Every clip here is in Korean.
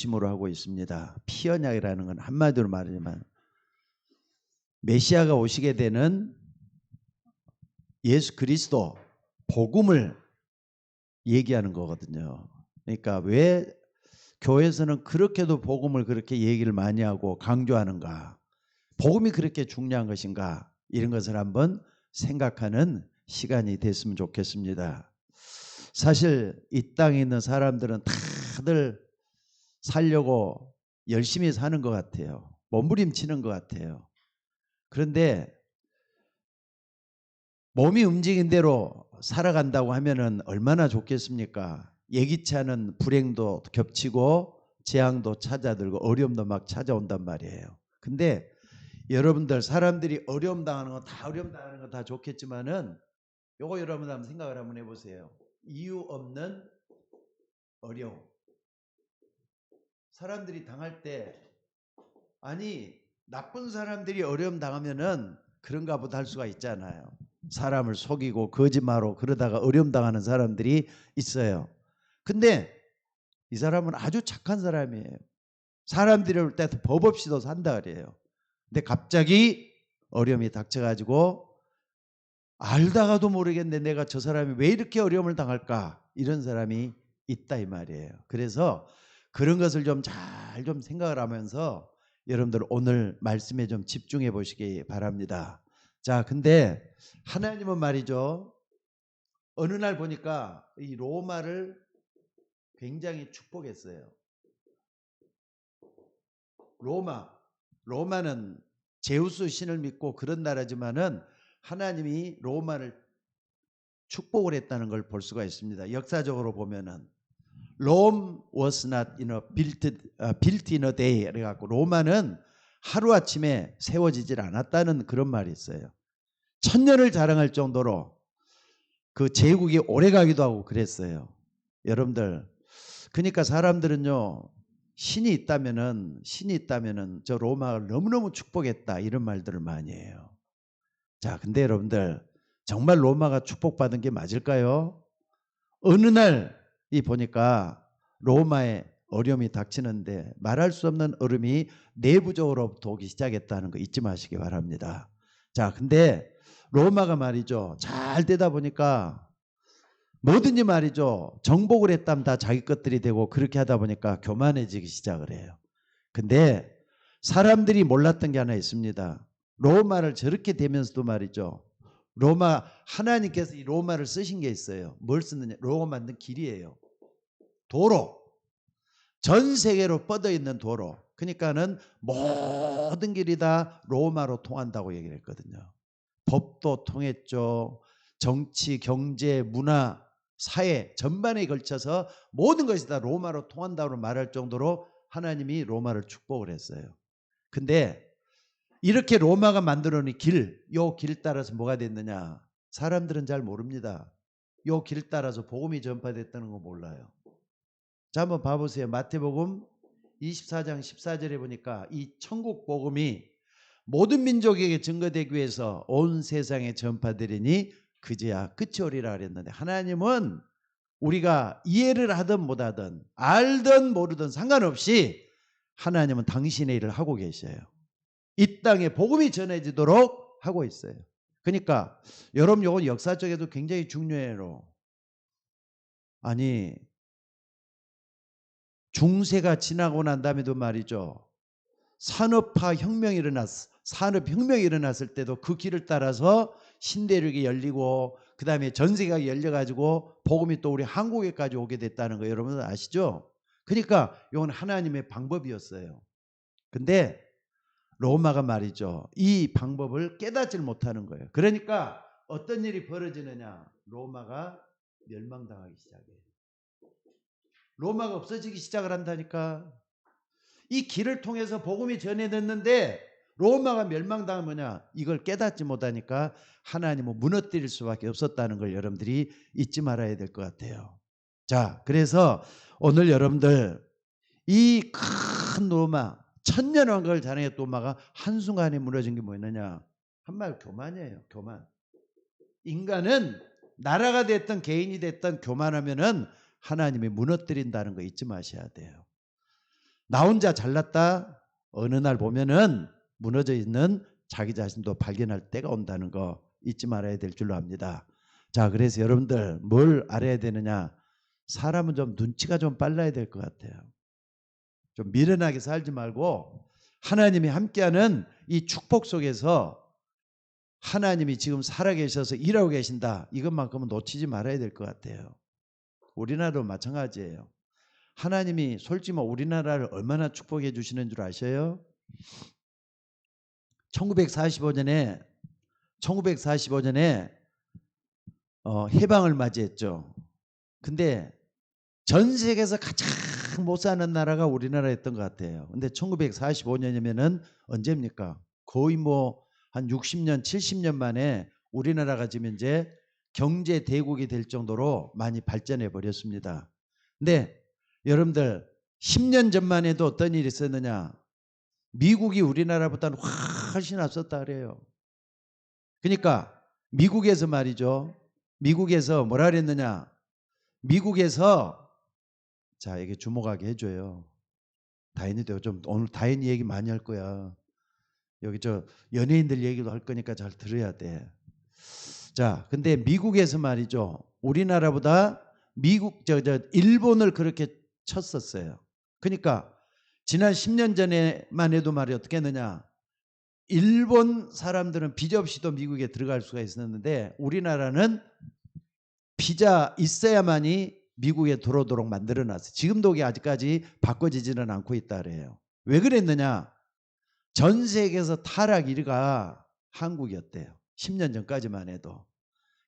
중심으로 하고 있습니다. 피언약이라는 건 한마디로 말하자면 메시아가 오시게 되는 예수 그리스도 복음을 얘기하는 거거든요. 그러니까 왜 교회에서는 그렇게도 복음을 그렇게 얘기를 많이 하고 강조하는가? 복음이 그렇게 중요한 것인가? 이런 것을 한번 생각하는 시간이 됐으면 좋겠습니다. 사실 이 땅에 있는 사람들은 다들 살려고 열심히 사는 것 같아요. 몸부림치는 것 같아요. 그런데 몸이 움직인 대로 살아간다고 하면은 얼마나 좋겠습니까? 예기치 않은 불행도 겹치고 재앙도 찾아들고 어려움도 막 찾아온단 말이에요. 근데 여러분들 사람들이 어려움 당하는 거 다 어려움 당하는 거 다 좋겠지만은 요거 여러분 한번 생각을 한번 해보세요. 이유 없는 어려움. 사람들이 당할 때 아니 나쁜 사람들이 어려움 당하면은 그런가 보다 할 수가 있잖아요. 사람을 속이고 거짓말하고 그러다가 어려움 당하는 사람들이 있어요. 근데 이 사람은 아주 착한 사람이에요. 사람들이 올 때 법 없이도 산다 그래요. 근데 갑자기 어려움이 닥쳐가지고 알다가도 모르겠는데 내가 저 사람이 왜 이렇게 어려움을 당할까? 이런 사람이 있다 이 말이에요. 그래서 그런 것을 좀 잘 좀 생각을 하면서 여러분들 오늘 말씀에 좀 집중해 보시기 바랍니다. 자, 근데 하나님은 말이죠. 어느 날 보니까 이 로마를 굉장히 축복했어요. 로마는 제우스 신을 믿고 그런 나라지만은 하나님이 로마를 축복을 했다는 걸 볼 수가 있습니다. 역사적으로 보면은 Rome was not built in a day. 그래갖고 로마는 하루아침에 세워지질 않았다는 그런 말이 있어요. 1000년을 자랑할 정도로 그 제국이 오래가기도 하고 그랬어요. 여러분들 그러니까 사람들은요 신이 있다면은 저 로마를 너무너무 축복했다 이런 말들을 많이 해요. 자, 근데 여러분들 정말 로마가 축복받은 게 맞을까요? 어느 날이 보니까 로마에 어려움이 닥치는데 말할 수 없는 얼음이 내부적으로부터 오기 시작했다는 거 잊지 마시기 바랍니다. 자, 근데 로마가 말이죠. 잘 되다 보니까 뭐든지 말이죠. 정복을 했다면 다 자기 것들이 되고 그렇게 하다 보니까 교만해지기 시작을 해요. 근데 사람들이 몰랐던 게 하나 있습니다. 로마를 저렇게 되면서도 말이죠. 하나님께서 이 로마를 쓰신 게 있어요. 뭘 쓰느냐? 로마 만든 길이에요. 도로. 전 세계로 뻗어 있는 도로. 그러니까는 모든 길이 다 로마로 통한다고 얘기를 했거든요. 법도 통했죠. 정치, 경제, 문화, 사회 전반에 걸쳐서 모든 것이 다 로마로 통한다고 말할 정도로 하나님이 로마를 축복을 했어요. 근데 이렇게 로마가 만들어 놓은 요 길 따라서 뭐가 됐느냐? 사람들은 잘 모릅니다. 요 길 따라서 복음이 전파됐다는 거 몰라요. 자, 한번 봐보세요. 마태복음 24장 14절에 보니까 이 천국 복음이 모든 민족에게 증거되기 위해서 온 세상에 전파되리니 그제야 끝이 오리라 그랬는데 하나님은 우리가 이해를 하든 못하든 알든 모르든 상관없이 하나님은 당신의 일을 하고 계셔요. 이 땅에 복음이 전해지도록 하고 있어요. 그러니까 여러분 이건 역사적에도 굉장히 중요해요. 아니 중세가 지나고 난 다음에도 말이죠. 산업혁명이 일어났을 때도 그 길을 따라서 신대륙이 열리고 그 다음에 전 세계가 열려가지고 복음이 또 우리 한국에까지 오게 됐다는 거 여러분 아시죠? 그러니까 이건 하나님의 방법이었어요. 근데 로마가 말이죠. 이 방법을 깨닫질 못하는 거예요. 그러니까 어떤 일이 벌어지느냐. 로마가 멸망당하기 시작해요. 로마가 없어지기 시작을 한다니까. 이 길을 통해서 복음이 전해졌는데 로마가 멸망당하면 뭐냐. 이걸 깨닫지 못하니까 하나님은 무너뜨릴 수밖에 없었다는 걸 여러분들이 잊지 말아야 될 것 같아요. 자, 그래서 오늘 여러분들 이 큰 로마 1000년 왕국을 자랑했던 로마가 한순간에 무너진 게 뭐였느냐. 한말 교만이에요. 교만. 인간은 나라가 됐든 개인이 됐든 교만하면은 하나님이 무너뜨린다는 거 잊지 마셔야 돼요. 나 혼자 잘났다 어느 날 보면은 무너져 있는 자기 자신도 발견할 때가 온다는 거 잊지 말아야 될 줄로 압니다. 자, 그래서 여러분들 뭘 알아야 되느냐? 사람은 좀 눈치가 좀 빨라야 될 것 같아요. 좀 미련하게 살지 말고 하나님이 함께하는 이 축복 속에서 하나님이 지금 살아계셔서 일하고 계신다. 이것만큼은 놓치지 말아야 될 것 같아요. 우리나라도 마찬가지예요. 하나님이 솔직히 우리나라를 얼마나 축복해 주시는 줄 아셔요? 1945년에 해방을 맞이했죠. 근데 전 세계에서 가장 못 사는 나라가 우리나라였던 것 같아요. 근데 1945년이면은 언제입니까? 거의 한 60년, 70년 만에 우리나라가 지금 이제 경제 대국이 될 정도로 많이 발전해 버렸습니다. 근데 여러분들 10년 전만 해도 어떤 일이 있었느냐? 미국이 우리나라보다는 훨씬 앞섰다 그래요. 그러니까 미국에서 말이죠. 미국에서 뭐라 그랬느냐? 미국에서 자, 이게 주목하게 해줘요. 다인이도 좀 오늘 다인이 얘기 많이 할 거야. 여기 저 연예인들 얘기도 할 거니까 잘 들어야 돼. 자, 근데 미국에서 말이죠. 우리나라보다 일본을 그렇게 쳤었어요. 그러니까 지난 10년 전에만 해도 말이 어떻게 했느냐. 일본 사람들은 비자 없이도 미국에 들어갈 수가 있었는데 우리나라는 비자 있어야만이 미국에 들어오도록 만들어놨어요. 지금도 그게 아직까지 바꿔지지는 않고 있다 그래요. 왜 그랬느냐? 전 세계에서 타락 1위가 한국이었대요. 10년 전까지만 해도.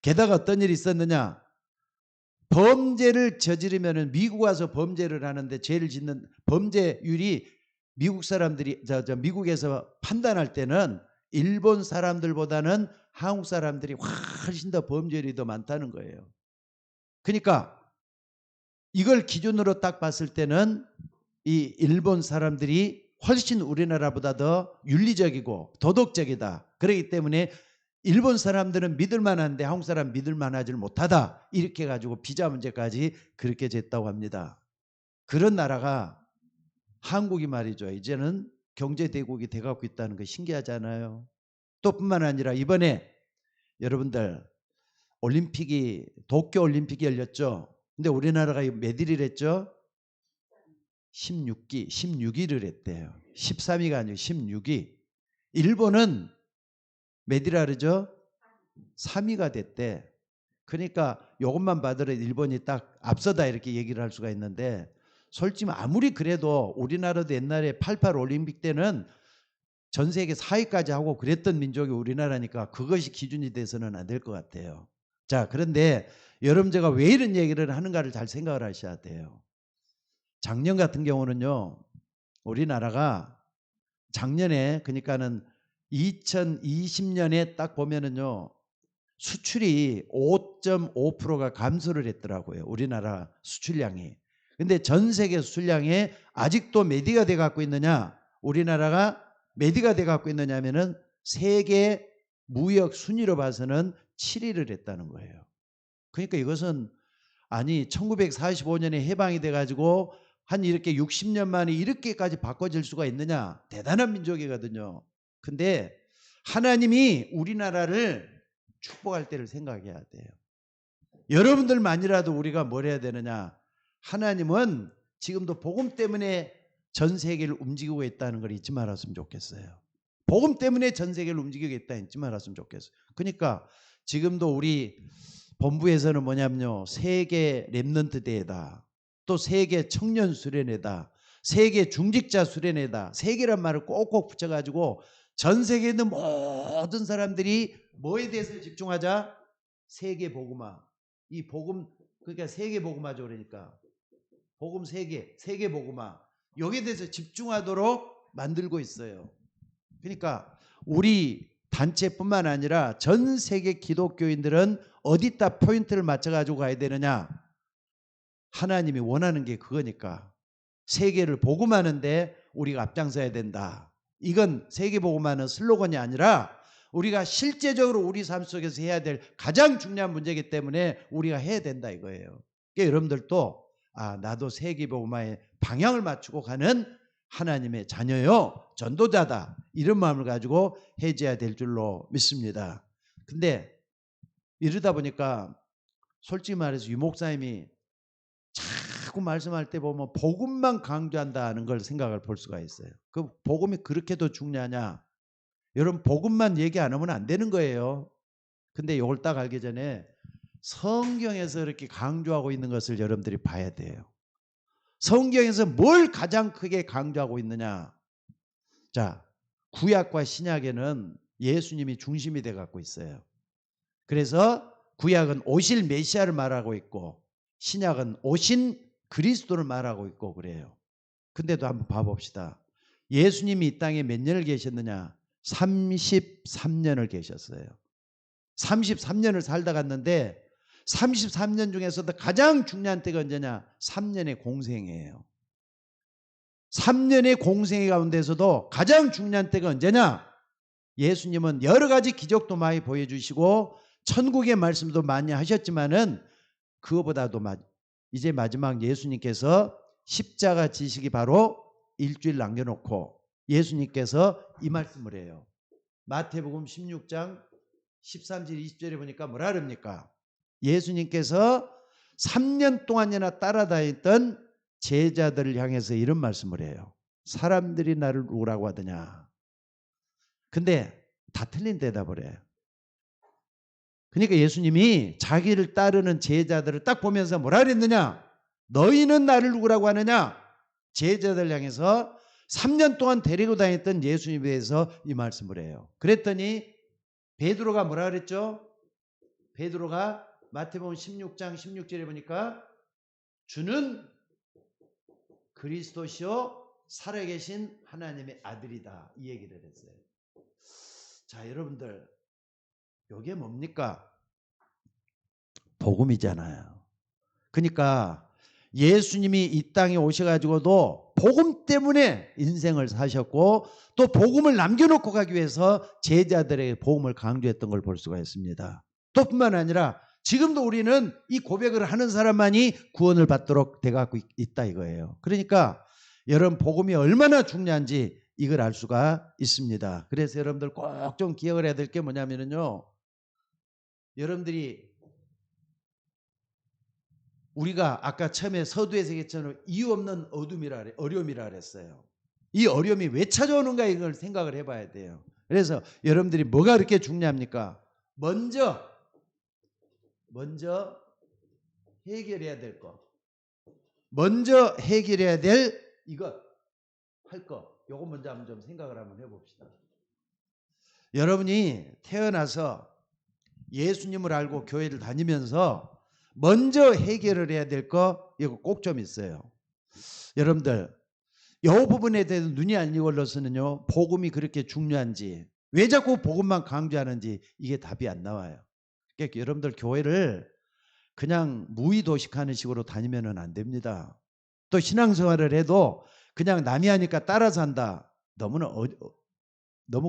게다가 어떤 일이 있었느냐? 범죄를 저지르면 미국 와서 범죄를 하는데 죄를 짓는 범죄율이 미국 사람들이 미국에서 판단할 때는 일본 사람들보다는 한국 사람들이 훨씬 더 범죄율이 더 많다는 거예요. 그러니까 이걸 기준으로 딱 봤을 때는 이 일본 사람들이 훨씬 우리나라보다 더 윤리적이고 도덕적이다. 그렇기 때문에 일본 사람들은 믿을만한데 한국 사람 믿을만하지 못하다. 이렇게 해가지고 비자 문제까지 그렇게 됐다고 합니다. 그런 나라가 한국이 말이죠. 이제는 경제대국이 돼가고 있다는 거 신기하잖아요. 또 뿐만 아니라 이번에 여러분들 도쿄올림픽이 열렸죠. 근데 우리나라가 몇 일을 했죠? 16위를 했대요. 13위가 아니고 16위. 일본은 몇 위라 그러죠? 3위가 됐대. 그러니까 이것만 봐더라도 일본이 딱 앞서다 이렇게 얘기를 할 수가 있는데 솔직히 아무리 그래도 우리나라도 옛날에 88 올림픽 때는 전 세계 4위까지 하고 그랬던 민족이 우리나라니까 그것이 기준이 돼서는 안 될 것 같아요. 자, 그런데 여러분 제가 왜 이런 얘기를 하는가를 잘 생각을 하셔야 돼요. 작년 같은 경우는요. 우리나라가 작년에 그러니까는 2020년에 딱 보면은요. 수출이 5.5%가 감소를 했더라고요. 우리나라 수출량이. 근데 전 세계 수출량에 아직도 몇 위가 돼 갖고 있느냐? 우리나라가 몇 위가 돼 갖고 있느냐 하면은 세계 무역 순위로 봐서는 7위를 했다는 거예요. 그러니까 이것은 아니 1945년에 해방이 돼 가지고 한 이렇게 60년 만에 이렇게까지 바꿔질 수가 있느냐? 대단한 민족이거든요. 근데 하나님이 우리나라를 축복할 때를 생각해야 돼요. 여러분들만이라도 우리가 뭘 해야 되느냐? 하나님은 지금도 복음 때문에 전 세계를 움직이고 있다는 걸 잊지 말았으면 좋겠어요. 복음 때문에 전 세계를 움직이고 있다 잊지 말았으면 좋겠어요. 그러니까 지금도 우리 본부에서는 뭐냐면요. 세계 렘넌트 대회다. 또 세계 청년 수련회다. 세계 중직자 수련회다. 세계란 말을 꼭꼭 붙여가지고 전 세계에 있는 모든 사람들이 뭐에 대해서 집중하자? 세계 복음화. 이 복음 그러니까 세계 복음화죠. 그러니까 복음 세계 복음화. 여기에 대해서 집중하도록 만들고 있어요. 그러니까 우리 단체뿐만 아니라 전 세계 기독교인들은 어디다 포인트를 맞춰가지고 가야 되느냐? 하나님이 원하는 게 그거니까 세계를 복음하는데 우리가 앞장서야 된다. 이건 세계 복음하는 슬로건이 아니라 우리가 실제적으로 우리 삶 속에서 해야 될 가장 중요한 문제이기 때문에 우리가 해야 된다 이거예요. 그러니까 여러분들도 나도 세계 복음화에 방향을 맞추고 가는 하나님의 자녀요, 전도자다, 이런 마음을 가지고 해줘야 될 줄로 믿습니다. 근데 이러다 보니까 솔직히 말해서 유 목사님이 자꾸 말씀할 때 보면 복음만 강조한다는 걸 생각을 볼 수가 있어요. 그 복음이 그렇게도 중요하냐? 여러분, 복음만 얘기 안 하면 안 되는 거예요. 근데 이걸 딱 알기 전에 성경에서 이렇게 강조하고 있는 것을 여러분들이 봐야 돼요. 성경에서 뭘 가장 크게 강조하고 있느냐? 자, 구약과 신약에는 예수님이 중심이 돼 갖고 있어요. 그래서 구약은 오실 메시아를 말하고 있고 신약은 오신 그리스도를 말하고 있고 그래요. 근데도 한번 봐봅시다. 예수님이 이 땅에 몇 년을 계셨느냐? 33년을 계셨어요. 33년을 살다 갔는데 33년 중에서도 가장 중요한 때가 언제냐? 3년의 공생이에요. 3년의 공생의 가운데서도 가장 중요한 때가 언제냐? 예수님은 여러 가지 기적도 많이 보여주시고 천국의 말씀도 많이 하셨지만은 그거보다도 이제 마지막 예수님께서 십자가 지시기 바로 일주일 남겨놓고 예수님께서 이 말씀을 해요. 마태복음 16장 13절 20절에 보니까 뭐라 그럽니까? 예수님께서 3년 동안이나 따라다녔던 제자들을 향해서 이런 말씀을 해요. 사람들이 나를 누구라고 하더냐? 근데 다 틀린 대답을 해요. 그러니까 예수님이 자기를 따르는 제자들을 딱 보면서 뭐라 그랬느냐? 너희는 나를 누구라고 하느냐? 제자들 향해서 3년 동안 데리고 다녔던 예수님에 대해서 이 말씀을 해요. 그랬더니 베드로가 뭐라 그랬죠? 베드로가 마태복음 16장 16절에 보니까 주는 그리스도시요 살아계신 하나님의 아들이다, 이 얘기를 했어요. 자, 여러분들, 이게 뭡니까? 복음이잖아요. 그러니까 예수님이 이 땅에 오셔가지고도 복음 때문에 인생을 사셨고 또 복음을 남겨놓고 가기 위해서 제자들에게 복음을 강조했던 걸 볼 수가 있습니다. 또 뿐만 아니라 지금도 우리는 이 고백을 하는 사람만이 구원을 받도록 돼가고 있다 이거예요. 그러니까 여러분, 복음이 얼마나 중요한지 이걸 알 수가 있습니다. 그래서 여러분들 꼭 좀 기억을 해야 될 게 뭐냐면요, 여러분들이 우리가 아까 처음에 서두에서 얘기했잖아요. 이유 없는 어려움이라 그랬어요. 이 어려움이 왜 찾아오는가 이걸 생각을 해봐야 돼요. 그래서 여러분들이 뭐가 그렇게 중요합니까? 먼저 해결해야 될 것, 먼저 해결해야 될 이것, 할 것, 요거 먼저 한번 좀 생각을 한번 해봅시다. 여러분이 태어나서 예수님을 알고 교회를 다니면서 먼저 해결을 해야 될 거, 이거 꼭 좀 있어요. 여러분들, 이 부분에 대해서 눈이 안 익어서는요, 복음이 그렇게 중요한지, 왜 자꾸 복음만 강조하는지 이게 답이 안 나와요. 그러니까 여러분들 교회를 그냥 무의도식하는 식으로 다니면 안 됩니다. 또 신앙생활을 해도 그냥 남이 하니까 따라서 한다. 너무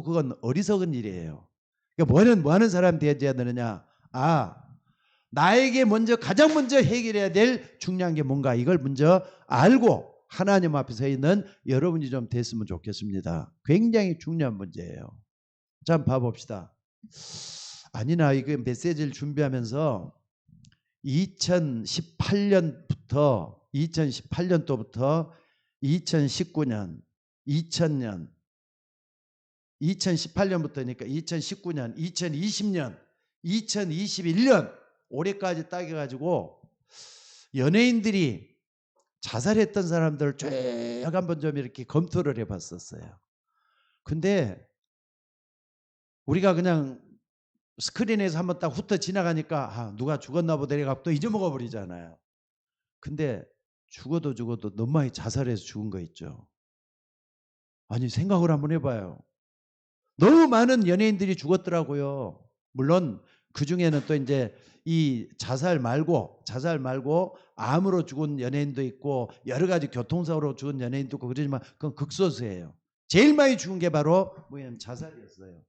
그건 어리석은 일이에요. 그러니까 뭐 하는 사람 되어야 되느냐? 나에게 가장 먼저 해결해야 될 중요한 게 뭔가, 이걸 먼저 알고 하나님 앞에 서 있는 여러분이 좀 됐으면 좋겠습니다. 굉장히 중요한 문제예요. 자, 한번 봐봅시다. 아니나 이거 메시지를 준비하면서 2018년도부터 2019년, 2000년, 2018년부터니까 2019년, 2020년, 2021년 올해까지 따져가지고 연예인들이 자살했던 사람들을 쭉 한번 좀 이렇게 검토를 해봤었어요. 근데 우리가 그냥 스크린에서 한번 딱 훑어 지나가니까 누가 죽었나 보다 이래갖고 또 잊어먹어 버리잖아요. 근데 죽어도 너무 많이 자살해서 죽은 거 있죠. 아니, 생각을 한번 해봐요. 너무 많은 연예인들이 죽었더라고요. 물론 그 중에는 또 이제 이 자살 말고 암으로 죽은 연예인도 있고 여러 가지 교통사고로 죽은 연예인도 있고 그러지만 그건 극소수예요. 제일 많이 죽은 게 바로 자살이었어요.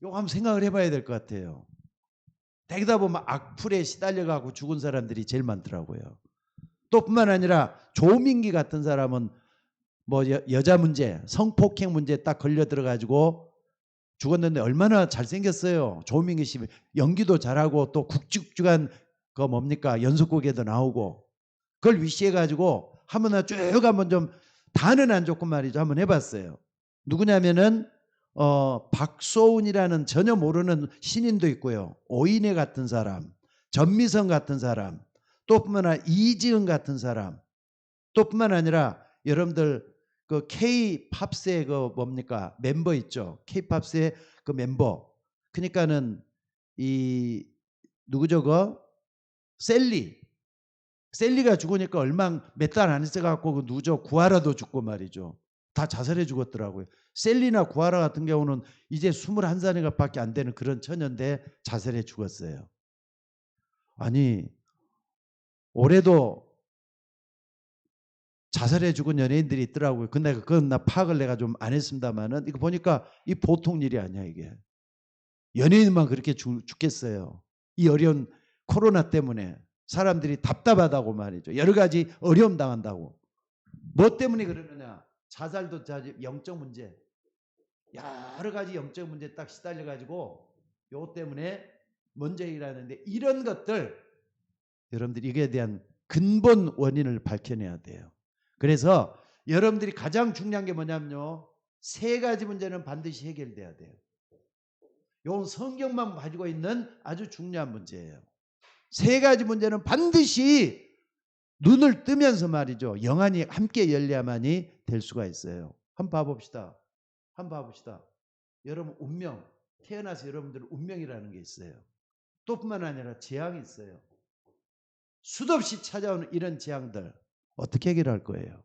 이거 한번 생각을 해봐야 될 것 같아요. 대기다 보면 악플에 시달려가고 죽은 사람들이 제일 많더라고요. 또 뿐만 아니라 조민기 같은 사람은 뭐 여자 문제, 성폭행 문제 딱 걸려 들어가지고 죽었는데 얼마나 잘생겼어요. 조민기 씨 연기도 잘하고 또 굵직굵직한 그 뭡니까 연속극에도 나오고 그걸 위시해가지고 한번 쭉 한번 좀 다는 안 좋고 말이죠. 한번 해봤어요. 누구냐면은 박소은이라는 전혀 모르는 신인도 있고요. 오인혜 같은 사람, 전미성 같은 사람, 또 뿐만 아니라 이지은 같은 사람, 또 뿐만 아니라 여러분들 그 K-팝스의 그 뭡니까 멤버 있죠. K-팝스의 그 멤버. 그러니까는 이 누구죠 그 셀리가 죽으니까 얼마 몇 달 안 있어갖고 그 누구죠 구하라도 죽고 말이죠. 다 자살해 죽었더라고요. 셀리나 구하라 같은 경우는 이제 21살인가밖에 안 되는 그런 처녀인데 자살해 죽었어요. 아니 올해도 자살해 죽은 연예인들이 있더라고요. 근데 그건 나 파악을 내가 좀 안 했습니다만은 이거 보니까 이 보통 일이 아니야 이게. 연예인만 그렇게 죽겠어요. 이 어려운 코로나 때문에 사람들이 답답하다고 말이죠. 여러 가지 어려움 당한다고. 뭐 때문에 그러느냐. 자살도 영적 문제. 여러 가지 영적 문제 딱 시달려가지고 요거 때문에 먼저 일하는데 이런 것들 여러분들이 이거에 대한 근본 원인을 밝혀내야 돼요. 그래서 여러분들이 가장 중요한 게 뭐냐면요. 세 가지 문제는 반드시 해결돼야 돼요. 이건 성경만 가지고 있는 아주 중요한 문제예요. 세 가지 문제는 반드시 눈을 뜨면서 말이죠. 영안이 함께 열려야만이 될 수가 있어요. 한번 봐봅시다. 여러분 운명, 태어나서 여러분들 운명이라는 게 있어요. 또 뿐만 아니라 재앙이 있어요. 수도 없이 찾아오는 이런 재앙들 어떻게 해결할 거예요?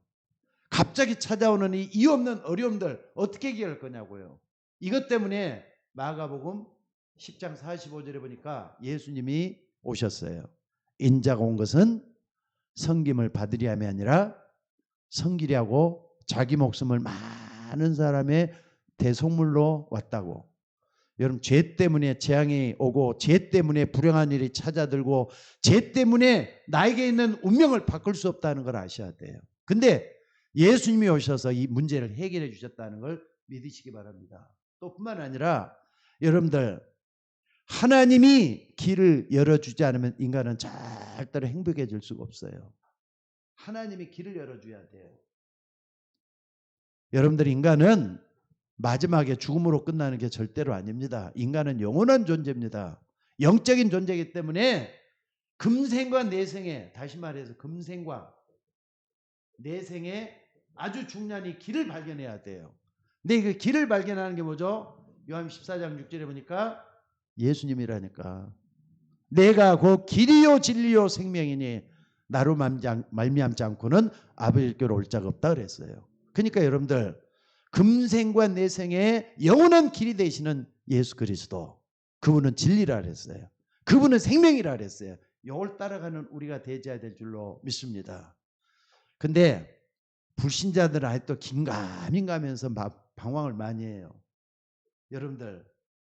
갑자기 찾아오는 이 이유 없는 어려움들 어떻게 해결할 거냐고요. 이것 때문에 마가복음 10장 45절에 보니까 예수님이 오셨어요. 인자가 온 것은 섬김을 받으려 함이 아니라 섬기려 하고 자기 목숨을 많은 사람의 대속물로 왔다고. 여러분 죄 때문에 재앙이 오고 죄 때문에 불행한 일이 찾아들고 죄 때문에 나에게 있는 운명을 바꿀 수 없다는 걸 아셔야 돼요. 근데 예수님이 오셔서 이 문제를 해결해 주셨다는 걸 믿으시기 바랍니다. 또 뿐만 아니라 여러분들 하나님이 길을 열어주지 않으면 인간은 절대로 행복해질 수가 없어요. 하나님이 길을 열어줘야 돼요. 여러분들 인간은 마지막에 죽음으로 끝나는 게 절대로 아닙니다. 인간은 영원한 존재입니다. 영적인 존재이기 때문에 금생과 내생에 다시 말해서 금생과 내생에 아주 중요한 이 길을 발견해야 돼요. 근데 그 길을 발견하는 게 뭐죠? 요한 14장 6절에 보니까 예수님이라니까. 내가 곧 길이요 진리요 생명이니 나로 말미암지 않고는 아버지께로 올 자가 없다 그랬어요. 그러니까 여러분들 금생과 내생에 영원한 길이 되시는 예수 그리스도 그분은 진리라 그랬어요. 그분은 생명이라 그랬어요. 이걸 따라가는 우리가 되어야 될 줄로 믿습니다. 근데 불신자들은 아직도 긴가민가하면서 방황을 많이 해요. 여러분들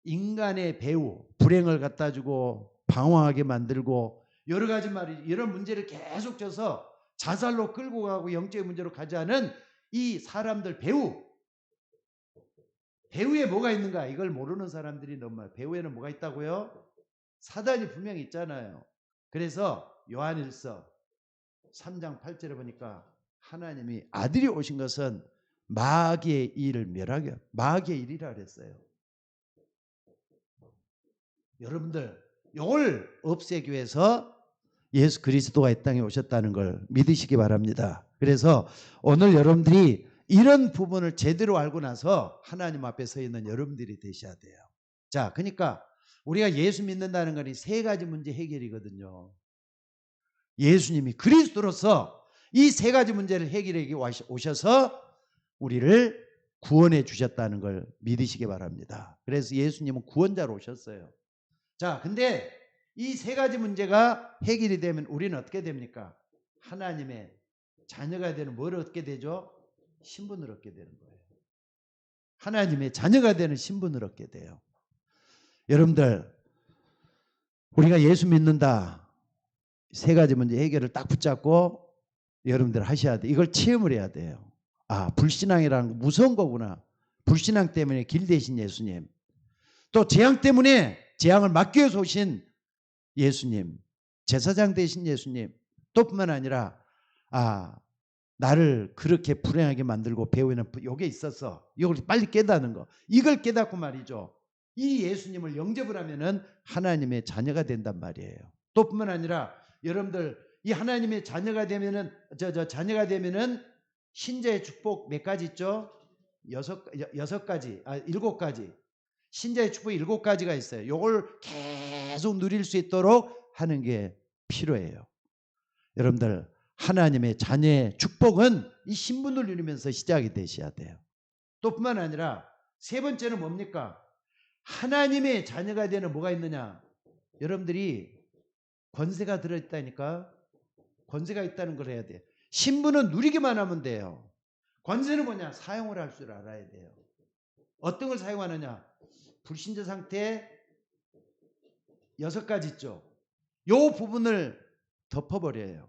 인간의 배후 불행을 갖다 주고 방황하게 만들고 여러 가지 말이 이런 문제를 계속 줘서 자살로 끌고 가고 영적인 문제로 가지 않은 이 사람들 배후에 뭐가 있는가 이걸 모르는 사람들이 너무 많아요. 배후에는 뭐가 있다고요? 사단이 분명히 있잖아요. 그래서 요한일서 3장 8절에 보니까 하나님이 아들이 오신 것은 마귀의 일을 멸하게 마귀의 일이라 그랬어요. 여러분들 이걸 없애기 위해서 예수 그리스도가 이 땅에 오셨다는 걸 믿으시기 바랍니다. 그래서 오늘 여러분들이 이런 부분을 제대로 알고 나서 하나님 앞에 서 있는 여러분들이 되셔야 돼요. 자, 그러니까 우리가 예수 믿는다는 건 이 세 가지 문제 해결이거든요. 예수님이 그리스도로서 이 세 가지 문제를 해결해 오셔서 우리를 구원해 주셨다는 걸 믿으시기 바랍니다. 그래서 예수님은 구원자로 오셨어요. 자, 근데 이 세 가지 문제가 해결이 되면 우리는 어떻게 됩니까? 하나님의 자녀가 되는 뭘 얻게 되죠? 신분을 얻게 되는 거예요. 하나님의 자녀가 되는 신분을 얻게 돼요. 여러분들 우리가 예수 믿는다. 세 가지 문제 해결을 딱 붙잡고 여러분들 하셔야 돼. 이걸 체험을 해야 돼요. 아, 불신앙이라는 거 무서운 거구나. 불신앙 때문에 길 대신 예수님. 또 재앙 때문에 재앙을 막기 위해서 오신 예수님. 제사장 되신 예수님. 또 뿐만 아니라 나를 그렇게 불행하게 만들고 배우는 요게 있어서 이걸 빨리 깨닫는 거. 이걸 깨닫고 말이죠. 이 예수님을 영접을 하면은 하나님의 자녀가 된단 말이에요. 또 뿐만 아니라 여러분들 이 하나님의 자녀가 되면은 자녀가 되면은 신자의 축복 몇 가지 있죠? 여섯 가지, 일곱 가지. 신자의 축복 7가지가 있어요. 요걸 계속 누릴 수 있도록 하는 게 필요해요. 여러분들 하나님의 자녀의 축복은 이 신분을 누리면서 시작이 되셔야 돼요. 또 뿐만 아니라 세 번째는 뭡니까? 하나님의 자녀가 되는 뭐가 있느냐? 여러분들이 권세가 들어있다니까. 권세가 있다는 걸 해야 돼요. 신분은 누리기만 하면 돼요. 권세는 뭐냐? 사용을 할 줄 알아야 돼요. 어떤 걸 사용하느냐? 불신자 상태 6가지 있죠. 요 부분을 덮어버려요.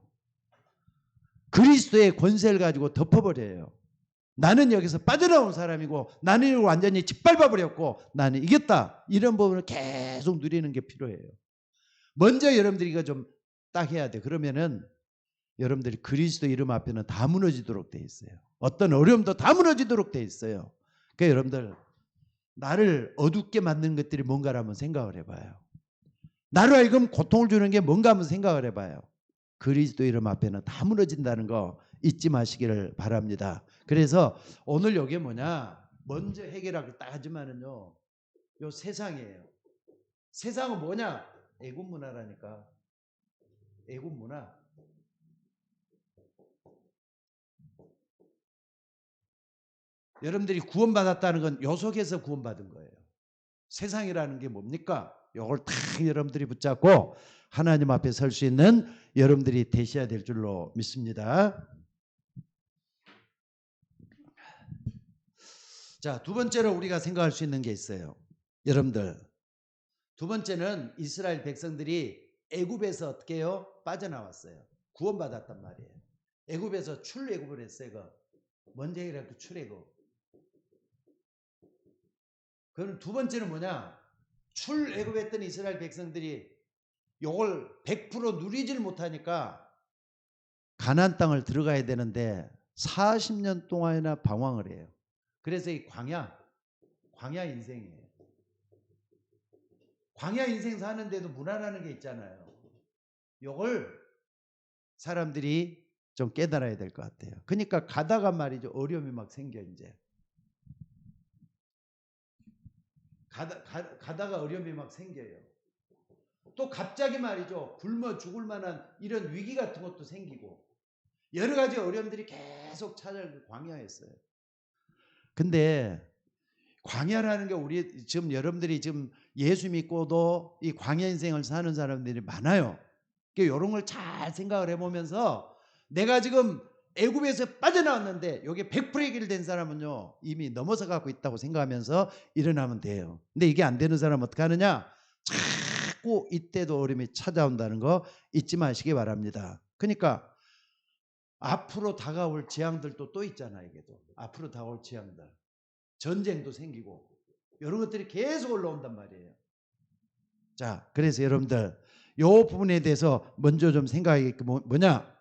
그리스도의 권세를 가지고 덮어버려요. 나는 여기서 빠져나온 사람이고 나는 이걸 완전히 짓밟아버렸고 나는 이겼다. 이런 부분을 계속 누리는 게 필요해요. 먼저 여러분들이 이거 좀 딱 해야 돼. 그러면은 여러분들이 그리스도 이름 앞에는 다 무너지도록 돼 있어요. 어떤 어려움도 다 무너지도록 돼 있어요. 그러니까 여러분들 나를 어둡게 만드는 것들이 뭔가를 한번 생각을 해봐요. 나로 하여금 고통을 주는 게 뭔가 한번 생각을 해봐요. 그리스도 이름 앞에는 다 무너진다는 거 잊지 마시기를 바랍니다. 그래서 오늘 이게 뭐냐? 먼저 해결하고 딱 하지만은요. 요 세상이에요. 세상은 뭐냐? 애국 문화라니까. 애국 문화. 여러분들이 구원받았다는 건 요 속에서 구원받은 거예요. 세상이라는 게 뭡니까? 요걸 다 여러분들이 붙잡고 하나님 앞에 설 수 있는 여러분들이 되셔야 될 줄로 믿습니다. 자, 두 번째로 우리가 생각할 수 있는 게 있어요. 여러분들, 두 번째는 이스라엘 백성들이 애굽에서 어떻게 해요? 빠져나왔어요. 구원받았단 말이에요. 애굽에서 출애굽을 했어요. 먼저 해결할 출애굽. 그럼 두 번째는 뭐냐? 출애굽했던 이스라엘 백성들이 요걸 100% 누리질 못하니까 가나안 땅을 들어가야 되는데 40년 동안이나 방황을 해요. 그래서 이 광야 인생이에요. 광야 인생 사는데도 문화라는 게 있잖아요. 요걸 사람들이 좀 깨달아야 될 것 같아요. 그러니까 가다가 말이죠. 어려움이 막 생겨 이제. 가다가 어려움이 막 생겨요. 또 갑자기 말이죠. 굶어 죽을 만한 이런 위기 같은 것도 생기고 여러 가지 어려움들이 계속 찾아오는 광야였어요. 근데 광야라는 게 우리 지금 여러분들이 지금 예수 믿고도 이 광야 인생을 사는 사람들이 많아요. 이런 걸 잘 생각을 해보면서 내가 지금 애굽에서 빠져나왔는데 여기 100% 해결된 사람은요 이미 넘어서 가고 있다고 생각하면서 일어나면 돼요. 근데 이게 안 되는 사람은 어떻게 하느냐? 자꾸 이때도 어려움이 찾아온다는 거 잊지 마시기 바랍니다. 그러니까 앞으로 다가올 재앙들도 또 있잖아요. 이게도 앞으로 다가올 재앙들, 전쟁도 생기고 이런 것들이 계속 올라온단 말이에요. 자, 그래서 여러분들 이 부분에 대해서 먼저 좀 생각하기 뭐냐?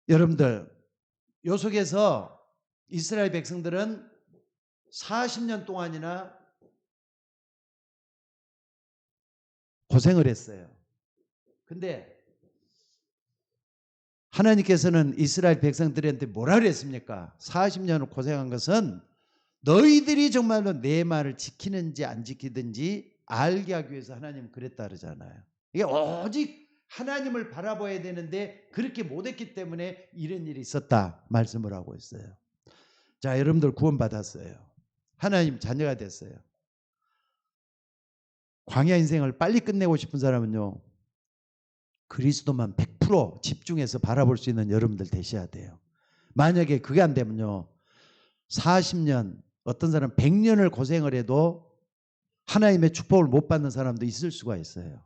여러분들 요 속에서 이스라엘 백성들은 40년 동안이나 고생을 했어요. 근데 하나님께서는 이스라엘 백성들한테 뭐라 그랬습니까? 40년을 고생한 것은 너희들이 정말로 내 말을 지키는지 안 지키든지 알게 하기 위해서 하나님 그랬다 그러잖아요. 이게 오직 하나님을 바라봐야 되는데 그렇게 못했기 때문에 이런 일이 있었다 말씀을 하고 있어요. 자, 여러분들 구원받았어요. 하나님 자녀가 됐어요. 광야 인생을 빨리 끝내고 싶은 사람은요, 그리스도만 100% 집중해서 바라볼 수 있는 여러분들 되셔야 돼요. 만약에 그게 안 되면요, 40년, 어떤 사람 100년을 고생을 해도 하나님의 축복을 못 받는 사람도 있을 수가 있어요.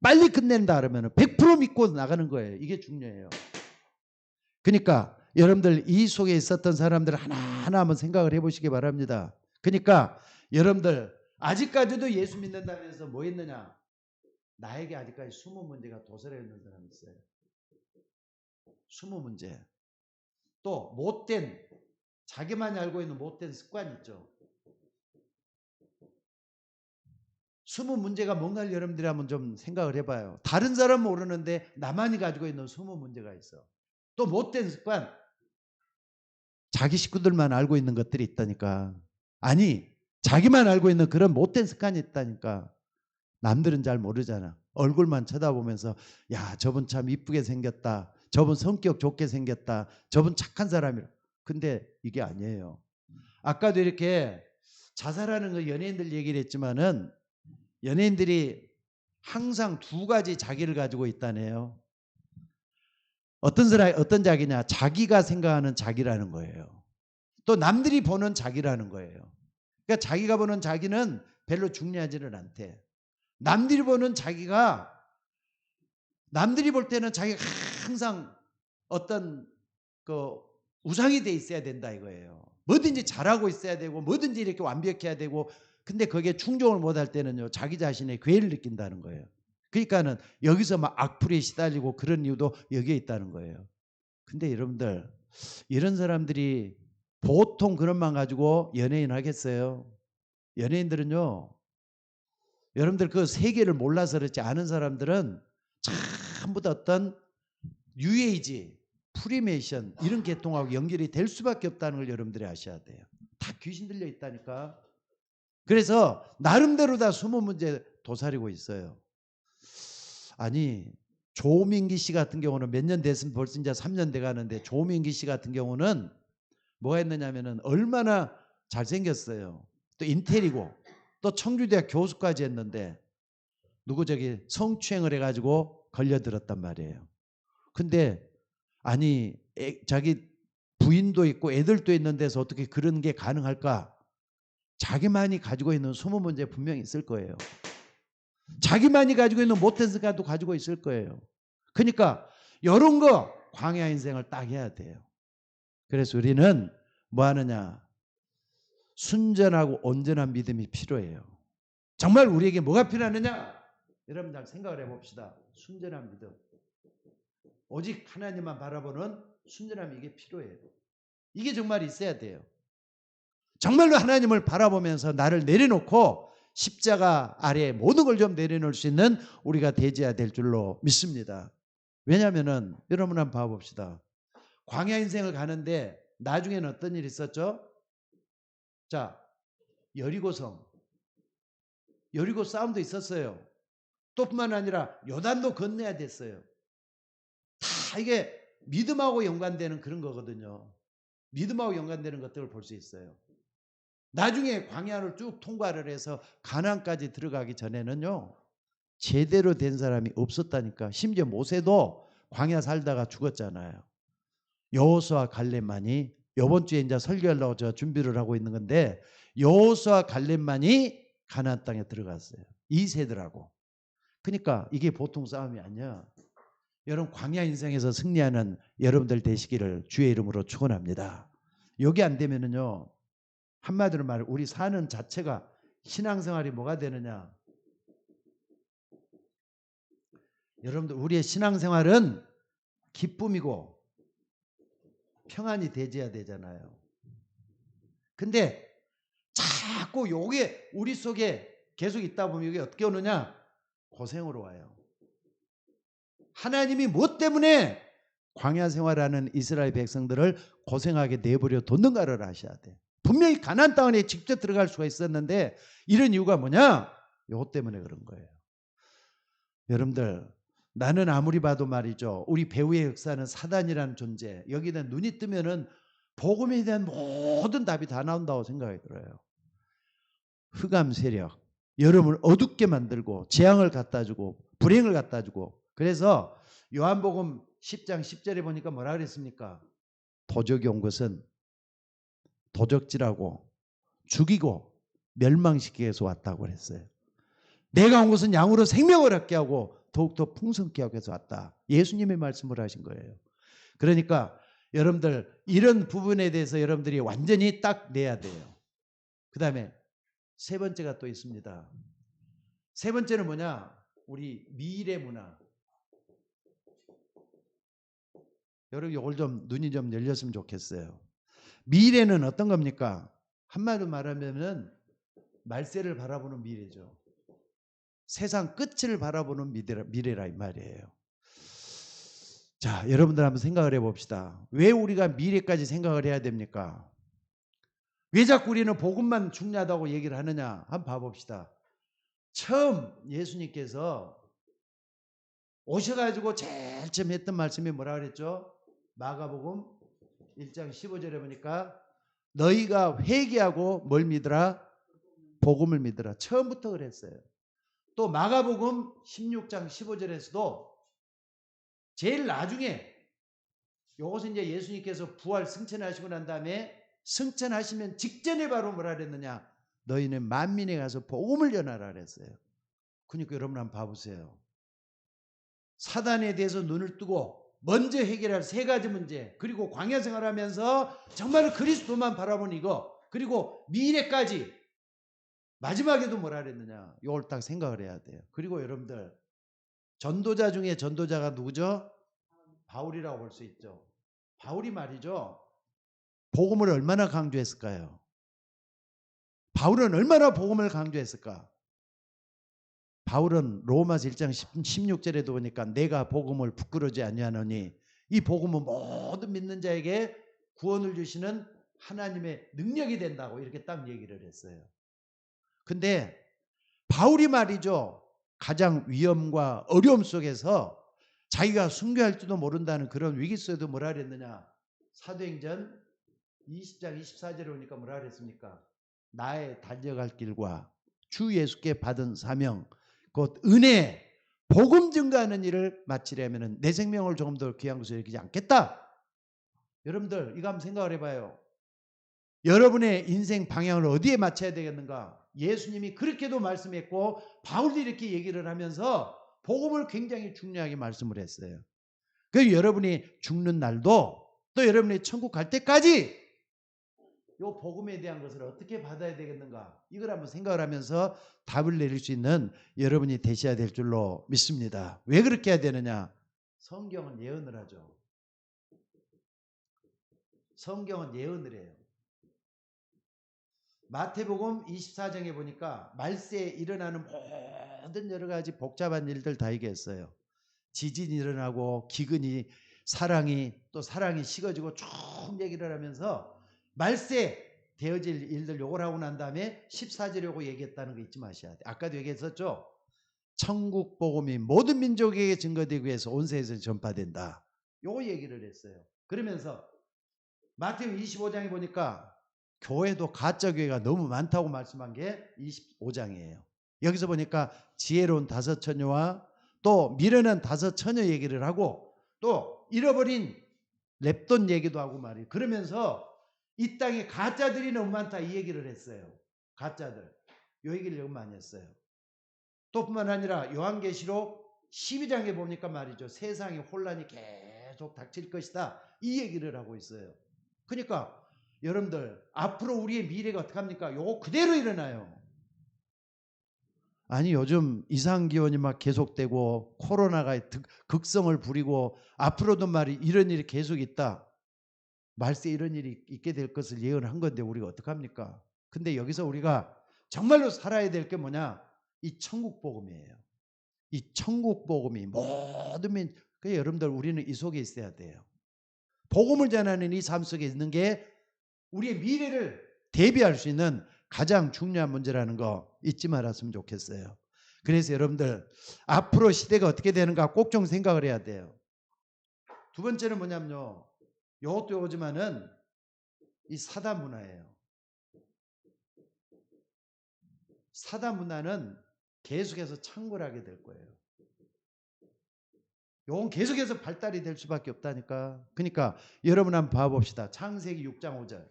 빨리 끝낸다 그러면 100% 믿고 나가는 거예요. 이게 중요해요. 그러니까 여러분들 이 속에 있었던 사람들 하나하나 한번 생각을 해보시기 바랍니다. 그러니까 여러분들 아직까지도 예수 믿는다면서 뭐 했느냐? 나에게 아직까지 20문제가 도설해 있는 사람이 있어요. 20문제. 또 못된, 자기만이 알고 있는 못된 습관 있죠. 20문제가 뭔가를 여러분들이 한번 좀 생각을 해봐요. 다른 사람은 모르는데 나만이 가지고 있는 20문제가 있어. 또 못된 습관, 자기 식구들만 알고 있는 것들이 있다니까. 아니, 자기만 알고 있는 그런 못된 습관이 있다니까. 남들은 잘 모르잖아. 얼굴만 쳐다보면서 야, 저분 참 이쁘게 생겼다. 저분 성격 좋게 생겼다. 저분 착한 사람이라. 근데 이게 아니에요. 아까도 이렇게 자살하는 거 연예인들 얘기를 했지만은 연예인들이 항상 두 가지 자기를 가지고 있다네요. 어떤 자기냐? 자기가 생각하는 자기라는 거예요. 또 남들이 보는 자기라는 거예요. 그러니까 자기가 보는 자기는 별로 중요하지는 않대. 남들이 보는 자기가, 남들이 볼 때는 자기가 항상 어떤 그 우상이 돼 있어야 된다 이거예요. 뭐든지 잘하고 있어야 되고 뭐든지 이렇게 완벽해야 되고, 근데 거기에 충족을 못할 때는요 자기 자신의 괴를 느낀다는 거예요. 그러니까는 여기서 막 악플에 시달리고 그런 이유도 여기에 있다는 거예요. 근데 여러분들 이런 사람들이 보통 그런 만 가지고 연예인 하겠어요? 연예인들은요, 여러분들 그 세계를 몰라서 그렇지 아는 사람들은 전부 다 어떤 뉴에이지, 프리메이션 이런 계통하고 연결이 될 수밖에 없다는 걸 여러분들이 아셔야 돼요. 다 귀신 들려 있다니까. 그래서 나름대로 다 20문제 도사리고 있어요. 아니, 조민기 씨 같은 경우는 몇 년 됐으면 벌써 이제 3년 돼 가는데, 조민기 씨 같은 경우는 뭐가 했느냐면은 얼마나 잘생겼어요. 또 인텔이고 또 청주대학 교수까지 했는데 누구 저기 성추행을 해가지고 걸려들었단 말이에요. 근데 아니 자기 부인도 있고 애들도 있는 데서 어떻게 그런 게 가능할까? 자기만이 가지고 있는 20문제 분명히 있을 거예요. 자기만이 가지고 있는 못된 습관도 가지고 있을 거예요. 그러니까 이런 거 광야 인생을 딱 해야 돼요. 그래서 우리는 뭐 하느냐? 순전하고 온전한 믿음이 필요해요. 정말 우리에게 뭐가 필요하느냐? 여러분 잘 생각을 해봅시다. 순전한 믿음. 오직 하나님만 바라보는 순전함이 이게 필요해요. 이게 정말 있어야 돼요. 정말로 하나님을 바라보면서 나를 내려놓고 십자가 아래에 모든 걸 좀 내려놓을 수 있는 우리가 되어야 될 줄로 믿습니다. 왜냐하면은 여러분 한번 봐봅시다. 광야 인생을 가는데 나중에는 어떤 일이 있었죠? 자, 여리고성, 여리고 싸움도 있었어요. 또 뿐만 아니라 요단도 건너야 됐어요. 다 이게 믿음하고 연관되는 그런 거거든요. 믿음하고 연관되는 것들을 볼 수 있어요. 나중에 광야를 쭉 통과를 해서 가나안까지 들어가기 전에는요 제대로 된 사람이 없었다니까. 심지어 모세도 광야 살다가 죽었잖아요. 여호수아 갈렙만이, 이번 주에 이제 설교하려고 제가 준비를 하고 있는 건데, 여호수아 갈렙만이 가나안 땅에 들어갔어요. 2세들하고. 그러니까 이게 보통 싸움이 아니야. 여러분 광야 인생에서 승리하는 여러분들 되시기를 주의 이름으로 축원합니다. 여기 안 되면은요, 한마디로 말해 우리 사는 자체가, 신앙생활이 뭐가 되느냐? 여러분들 우리의 신앙생활은 기쁨이고 평안이 되어야 되잖아요. 근데 자꾸 요게 우리 속에 계속 있다 보면 이게 어떻게 오느냐? 고생으로 와요. 하나님이 무엇 때문에 광야 생활하는 이스라엘 백성들을 고생하게 내버려 뒀는가를 아셔야 돼. 분명히 가나안 땅에 직접 들어갈 수가 있었는데 이런 이유가 뭐냐? 요것 때문에 그런 거예요. 여러분들 나는 아무리 봐도 말이죠, 우리 배후의 역사는 사단이라는 존재, 여기는 눈이 뜨면은 복음에 대한 모든 답이 다 나온다고 생각이 들어요. 흑암 세력, 여러분을 어둡게 만들고 재앙을 갖다 주고 불행을 갖다 주고. 그래서 요한복음 10장 10절에 보니까 뭐라 그랬습니까? 도적이 온 것은 도적질하고 죽이고 멸망시키기 위해서 왔다고 그랬어요. 내가 온 것은 양으로 생명을 얻게 하고 더욱더 풍성케 하기 위해서 왔다. 예수님의 말씀을 하신 거예요. 그러니까 여러분들 이런 부분에 대해서 여러분들이 완전히 딱 내야 돼요. 그 다음에 세 번째가 또 있습니다. 세 번째는 뭐냐? 우리 미래 문화. 여러분 이걸 좀 눈이 좀 열렸으면 좋겠어요. 미래는 어떤 겁니까? 한마디로 말하면은 말세를 바라보는 미래죠. 세상 끝을 바라보는 미래라 이 말이에요. 자, 여러분들 한번 생각을 해봅시다. 왜 우리가 미래까지 생각을 해야 됩니까? 왜 자꾸 우리는 복음만 중요하다고 얘기를 하느냐? 한번 봐봅시다. 처음 예수님께서 오셔가지고 제일 처음 했던 말씀이 뭐라 그랬죠? 마가복음 1장 15절에 보니까 너희가 회개하고 뭘 믿으라? 복음을 믿으라. 처음부터 그랬어요. 또 마가복음 16장 15절에서도 제일 나중에 요것은 이제 예수님께서 부활 승천하시고 난 다음에 승천하시면 직전에 바로 뭐라 그랬느냐? 너희는 만민에 가서 복음을 전하라 그랬어요. 그러니까 여러분 한번 봐보세요. 사단에 대해서 눈을 뜨고 먼저 해결할 세 가지 문제, 그리고 광야 생활하면서 정말 그리스도만 바라보는 이거, 그리고 미래까지 마지막에도 뭐라 그랬느냐? 이걸 딱 생각을 해야 돼요. 그리고 여러분들 전도자 중에 전도자가 누구죠? 바울이라고 볼 수 있죠. 바울이 말이죠. 복음을 얼마나 강조했을까요? 바울은 얼마나 복음을 강조했을까? 바울은 로마서 1장 16절에도 보니까 내가 복음을 부끄러워하지 아니하노니 이 복음은 모든 믿는 자에게 구원을 주시는 하나님의 능력이 된다고 이렇게 딱 얘기를 했어요. 근데 바울이 말이죠. 가장 위험과 어려움 속에서 자기가 순교할지도 모른다는 그런 위기 속에도 뭐라 그랬느냐? 사도행전 20장 24절에 오니까 뭐라 그랬습니까? 나의 달려갈 길과 주 예수께 받은 사명 곧 은혜 복음 증거하는 일을 마치려면 내 생명을 조금 더 귀한 것으로 여기지 않겠다. 여러분들 이거 한번 생각을 해봐요. 여러분의 인생 방향을 어디에 맞춰야 되겠는가? 예수님이 그렇게도 말씀했고 바울도 이렇게 얘기를 하면서 복음을 굉장히 중요하게 말씀을 했어요. 그래서 여러분이 죽는 날도 또 여러분이 천국 갈 때까지 이 복음에 대한 것을 어떻게 받아야 되겠는가? 이걸 한번 생각을 하면서 답을 내릴 수 있는 여러분이 되셔야 될 줄로 믿습니다. 왜 그렇게 해야 되느냐? 성경은 예언을 하죠. 성경은 예언을 해요. 마태복음 24장에 보니까 말세에 일어나는 모든 여러 가지 복잡한 일들 다 얘기했어요. 지진이 일어나고 기근이 사랑이 또 사랑이 식어지고 쭉 얘기를 하면서 말세 되어질 일들 요걸 하고 난 다음에 14절에 요거 얘기했다는 거 잊지 마셔야 돼. 아까도 얘기했었죠. 천국 복음이 모든 민족에게 증거되기 위해서 온 세상에서 전파된다. 요거 얘기를 했어요. 그러면서 마태복음 25장에 보니까 교회도 가짜 교회가 너무 많다고 말씀한 게 25장이에요. 여기서 보니까 지혜로운 다섯 처녀와 또 미련한 다섯 처녀 얘기를 하고 또 잃어버린 렙돈 얘기도 하고 말이에요. 그러면서 이 땅에 가짜들이 너무 많다 이 얘기를 했어요. 가짜들. 이 얘기를 너무 많이 했어요. 또 뿐만 아니라 요한계시록 12장에 보니까 말이죠. 세상에 혼란이 계속 닥칠 것이다. 이 얘기를 하고 있어요. 그러니까 여러분들 앞으로 우리의 미래가 어떻게 합니까? 요거 그대로 일어나요. 아니 요즘 이상기온이 막 계속되고 코로나가 극성을 부리고 앞으로도 말이 이런 일이 계속 있다. 말세 이런 일이 있게 될 것을 예언한 건데 우리가 어떡합니까? 근데 여기서 우리가 정말로 살아야 될 게 뭐냐? 이 천국 복음이에요. 이 천국 복음이 모든 여러분들 우리는 이 속에 있어야 돼요. 복음을 전하는 이 삶 속에 있는 게 우리의 미래를 대비할 수 있는 가장 중요한 문제라는 거 잊지 말았으면 좋겠어요. 그래서 여러분들 앞으로 시대가 어떻게 되는가 꼭 좀 생각을 해야 돼요. 두 번째는 뭐냐면요. 이것도 요지만은 이 사단 문화예요. 사단 문화는 계속해서 창궐하게 될 거예요. 이건 계속해서 발달이 될 수밖에 없다니까. 그러니까 여러분 한번 봐봅시다. 창세기 6장 5절.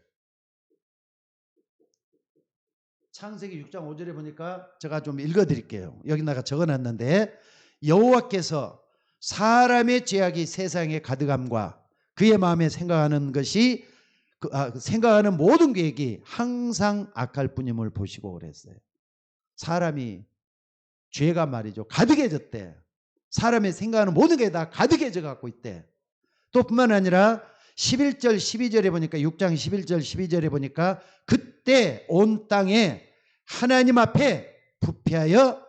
창세기 6장 5절에 보니까 제가 좀 읽어드릴게요. 여기다가 적어놨는데 여호와께서 사람의 죄악이 세상에 가득함과 그의 마음에 생각하는 것이 생각하는 모든 계획이 항상 악할 뿐임을 보시고 그랬어요. 사람이 죄가 말이죠 가득해졌대. 사람이 생각하는 모든 게 다 가득해져 갖고 있대. 또 뿐만 아니라 11절 12절에 보니까 6장 11절 12절에 보니까 그때 온 땅에 하나님 앞에 부패하여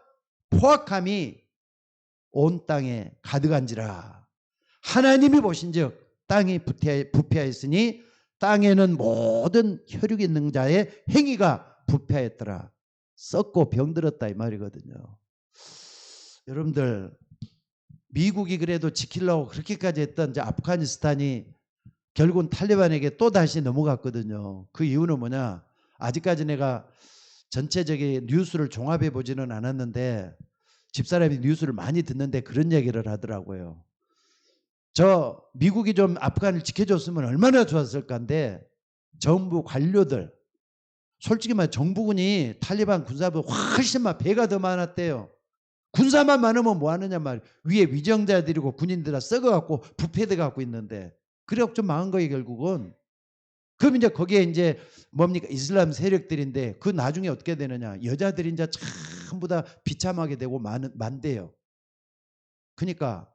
포악함이 온 땅에 가득한지라. 하나님이 보신즉 땅이 부패하였으니 땅에는 모든 혈육 있는 자의 행위가 부패하였더라. 썩고 병들었다 이 말이거든요. 여러분들 미국이 그래도 지키려고 그렇게까지 했던 이제 아프가니스탄이 결국은 탈레반에게 또 다시 넘어갔거든요. 그 이유는 뭐냐? 아직까지 내가 전체적인 뉴스를 종합해 보지는 않았는데 집사람이 뉴스를 많이 듣는데 그런 얘기를 하더라고요. 저 미국이 좀 아프간을 지켜줬으면 얼마나 좋았을 건데 정부 관료들 솔직히 말 정부군이 탈리반 군사보다 훨씬 배가 더 많았대요. 군사만 많으면 뭐 하느냐 말이에요. 위에 위정자들이고 군인들 다 썩어갖고 부패돼 갖고 있는데 그래갖고 좀 망한 거예요 결국은. 그럼 이제 거기에 이제 뭡니까 이슬람 세력들인데 그 나중에 어떻게 되느냐. 여자들이 이제 전부 다 비참하게 되고 만대요. 그러니까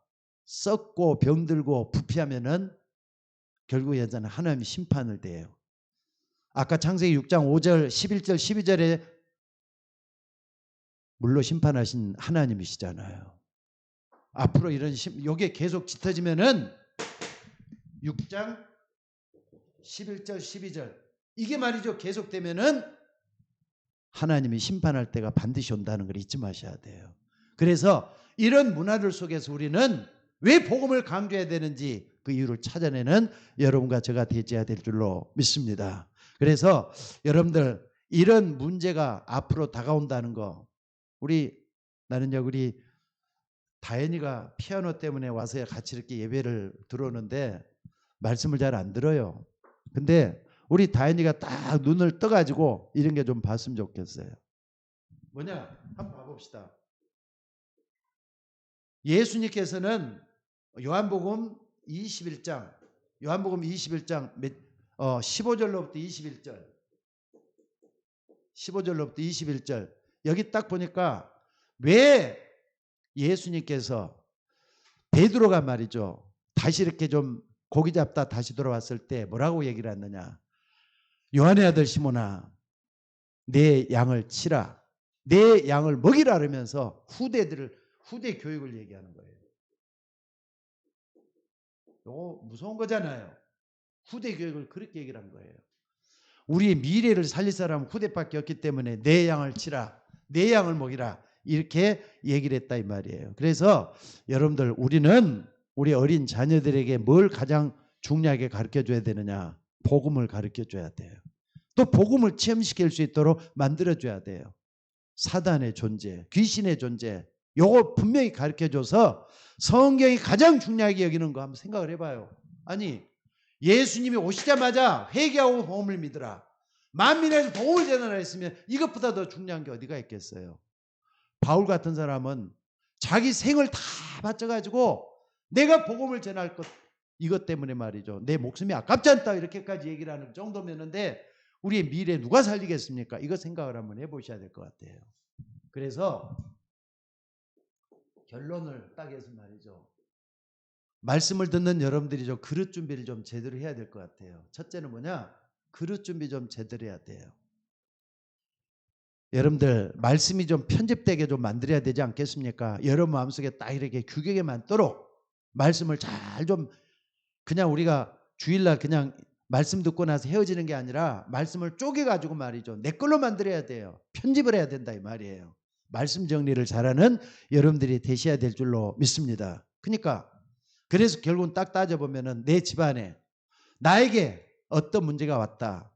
썩고 병들고 부패하면은 결국 예전에 하나님이 심판을 대요. 아까 창세기 6장 5절 11절 12절에 물로 심판하신 하나님이시잖아요. 앞으로 이런 요게 계속 짙어지면은 6장 11절 12절 이게 말이죠. 계속되면은 하나님이 심판할 때가 반드시 온다는 걸 잊지 마셔야 돼요. 그래서 이런 문화들 속에서 우리는 왜 복음을 강조해야 되는지 그 이유를 찾아내는 여러분과 제가 되어야 될 줄로 믿습니다. 그래서 여러분들 이런 문제가 앞으로 다가온다는 거 나는요 우리 다현이가 피아노 때문에 와서 같이 이렇게 예배를 들어오는데 말씀을 잘 안 들어요. 근데 우리 다현이가 딱 눈을 떠가지고 이런 게 좀 봤으면 좋겠어요. 뭐냐? 한번 봐봅시다. 예수님께서는 요한복음 21장 15절로부터 21절 여기 딱 보니까 왜 예수님께서 베드로가 말이죠 다시 이렇게 좀 고기 잡다 다시 돌아왔을 때 뭐라고 얘기를 했느냐. 요한의 아들 시몬아 내 양을 치라 내 양을 먹이라 그러면서 후대 교육을 얘기하는 거예요. 이거 무서운 거잖아요. 후대 교육을 그렇게 얘기를 한 거예요. 우리의 미래를 살릴 사람은 후대밖에 없기 때문에 내 양을 치라 내 양을 먹이라 이렇게 얘기를 했다 이 말이에요. 그래서 여러분들 우리는 우리 어린 자녀들에게 뭘 가장 중요하게 가르쳐줘야 되느냐. 복음을 가르쳐줘야 돼요. 또 복음을 체험시킬 수 있도록 만들어줘야 돼요. 사단의 존재, 귀신의 존재 요거 분명히 가르쳐줘서 성경이 가장 중요하게 여기는 거 한번 생각을 해봐요. 아니 예수님이 오시자마자 회개하고 복음을 믿으라. 만민에서 복음을 전하라 했으면 이것보다 더 중요한 게 어디가 있겠어요. 바울 같은 사람은 자기 생을 다 바쳐가지고 내가 복음을 전할 것 이것 때문에 말이죠. 내 목숨이 아깝지 않다 이렇게까지 얘기를 하는 정도면인데 우리의 미래 누가 살리겠습니까? 이거 생각을 한번 해보셔야 될 것 같아요. 그래서 결론을 딱 해서 말이죠. 말씀을 듣는 여러분들이 좀 그릇 준비를 좀 제대로 해야 될 것 같아요. 첫째는 뭐냐? 그릇 준비 좀 제대로 해야 돼요. 여러분들 말씀이 좀 편집되게 좀 만들어야 되지 않겠습니까? 여러분 마음속에 딱 이렇게 규격에 맞도록 말씀을 잘 좀 그냥 우리가 주일날 그냥 말씀 듣고 나서 헤어지는 게 아니라 말씀을 쪼개가지고 말이죠. 내 걸로 만들어야 돼요. 편집을 해야 된다 이 말이에요. 말씀 정리를 잘하는 여러분들이 되셔야 될 줄로 믿습니다. 그러니까 그래서 결국은 딱 따져보면은 내 집안에 나에게 어떤 문제가 왔다.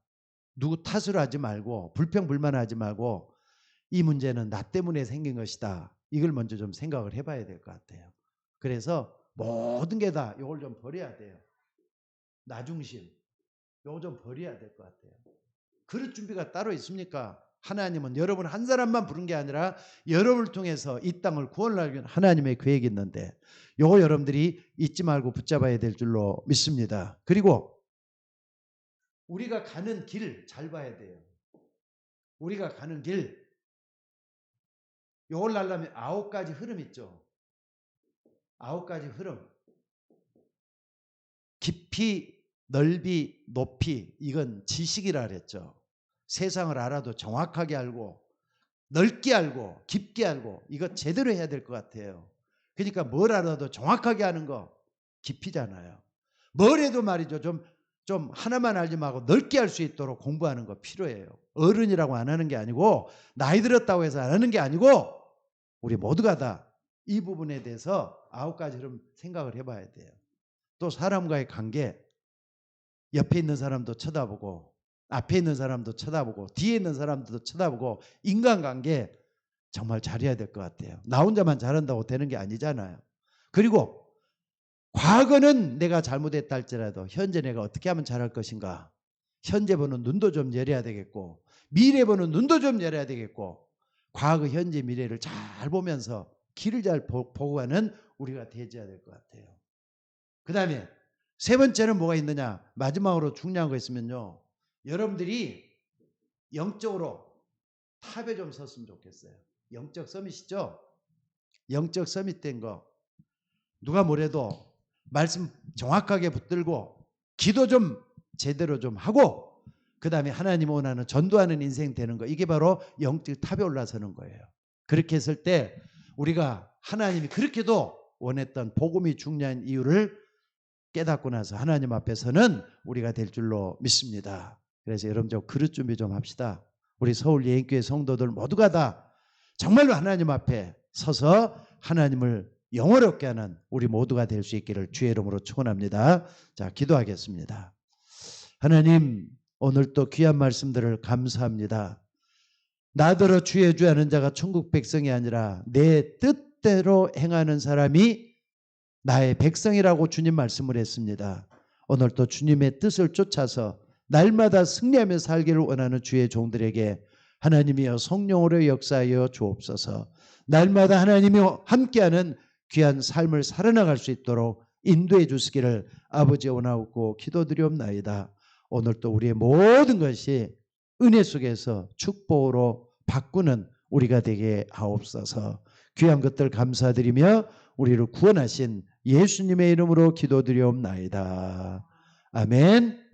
누구 탓으로 하지 말고 불평불만하지 말고 이 문제는 나 때문에 생긴 것이다. 이걸 먼저 좀 생각을 해봐야 될 것 같아요. 그래서 모든 게 다 이걸 좀 버려야 돼요. 나중심. 이거 좀 버려야 될 것 같아요. 그릇 준비가 따로 있습니까? 하나님은 여러분 한 사람만 부른 게 아니라 여러분을 통해서 이 땅을 구원하기 위한 하나님의 계획이 있는데 요거 여러분들이 잊지 말고 붙잡아야 될 줄로 믿습니다. 그리고 우리가 가는 길 잘 봐야 돼요. 우리가 가는 길 요걸 알려면 9가지 흐름 있죠. 9가지 흐름. 깊이, 넓이, 높이 이건 지식이라 그랬죠. 세상을 알아도 정확하게 알고 넓게 알고 깊게 알고 이거 제대로 해야 될 것 같아요. 그러니까 뭘 알아도 정확하게 아는 거 깊이잖아요. 뭘 해도 말이죠. 좀 하나만 알지 말고 넓게 할 수 있도록 공부하는 거 필요해요. 어른이라고 안 하는 게 아니고 나이 들었다고 해서 안 하는 게 아니고 우리 모두가 다 이 부분에 대해서 9가지 흐름 생각을 해봐야 돼요. 또 사람과의 관계 옆에 있는 사람도 쳐다보고 앞에 있는 사람도 쳐다보고 뒤에 있는 사람도 쳐다보고 인간관계 정말 잘해야 될 것 같아요. 나 혼자만 잘한다고 되는 게 아니잖아요. 그리고 과거는 내가 잘못했다 할지라도 현재 내가 어떻게 하면 잘할 것인가. 현재 보는 눈도 좀 열어야 되겠고 미래 보는 눈도 좀 열어야 되겠고 과거 현재 미래를 잘 보면서 길을 잘 보고 가는 우리가 되어야 될 것 같아요. 그 다음에 세 번째는 뭐가 있느냐. 마지막으로 중요한 거 있으면요. 여러분들이 영적으로 탑에 좀 섰으면 좋겠어요. 영적 서밋이죠. 영적 서밋 된 거. 누가 뭐래도 말씀 정확하게 붙들고 기도 좀 제대로 좀 하고 그 다음에 하나님 원하는 전도하는 인생 되는 거. 이게 바로 영적 탑에 올라서는 거예요. 그렇게 했을 때 우리가 하나님이 그렇게도 원했던 복음이 중요한 이유를 깨닫고 나서 하나님 앞에서는 우리가 될 줄로 믿습니다. 그래서 여러분 좀 그릇 준비 좀 합시다. 우리 서울 예인교회 성도들 모두가 다 정말로 하나님 앞에 서서 하나님을 영화롭게 하는 우리 모두가 될 수 있기를 주의 이름으로 축원합니다. 자, 기도하겠습니다. 하나님, 오늘 또 귀한 말씀들을 감사합니다. 나더러 주의 주 하는 자가 천국 백성이 아니라 내 뜻대로 행하는 사람이 나의 백성이라고 주님 말씀을 했습니다. 오늘 또 주님의 뜻을 쫓아서 날마다 승리하며 살기를 원하는 주의 종들에게 하나님이여 성령으로 역사하여 주옵소서. 날마다 하나님이 함께하는 귀한 삶을 살아나갈 수 있도록 인도해 주시기를 아버지 원하옵고 기도드리옵나이다. 오늘 또 우리의 모든 것이 은혜 속에서 축복으로 바꾸는 우리가 되게 하옵소서. 귀한 것들 감사드리며 우리를 구원하신 예수님의 이름으로 기도드리옵나이다. 아멘.